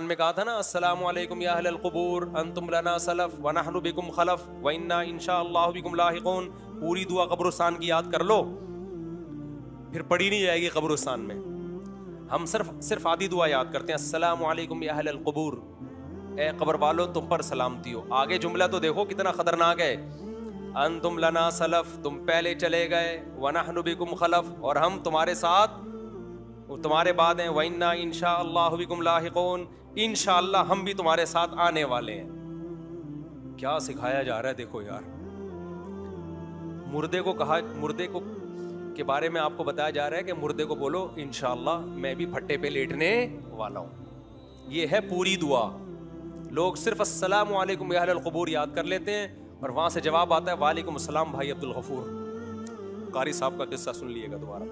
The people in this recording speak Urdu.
میں کہا تھا نا السلام علیکم یا اہل القبور انتم لنا سلف ونحن بکم خلف وانا انشاءاللہ بکم لاحقون. پوری دعا قبرستان کی یاد کر لو, پھر پڑھی نہیں جائے گی قبرستان میں. ہم صرف آدھی دعا یاد کرتے ہیں, السلام علیکم یا اہل القبور, اے قبر والو تم پر سلامتی ہو. آگے جملہ تو دیکھو کتنا خطرناک ہے, انتم لنا سلف, تم پہلے چلے گئے, ونحن بکم خلف, اور ہم تمہارے ساتھ تمہارے بعد ہیں, وَإِنَّا إِنشَاءَ اللَّهُ بِكُمْ لَاحِقُونَ, انشاءاللہ ہم بھی تمہارے ساتھ آنے والے ہیں. کیا سکھایا جا رہا ہے دیکھو یار. مردے کو کے بارے میں آپ کو بتایا جا رہا ہے کہ مردے کو بولو انشاءاللہ میں بھی پھٹے پہ لیٹنے والا ہوں. یہ ہے پوری دعا. لوگ صرف السلام علیکم یا اہل القبور یاد کر لیتے ہیں اور وہاں سے جواب آتا ہے وعلیکم السلام بھائی عبد الغفور. قاری صاحب کا قصہ سن لیے گا دوبارہ.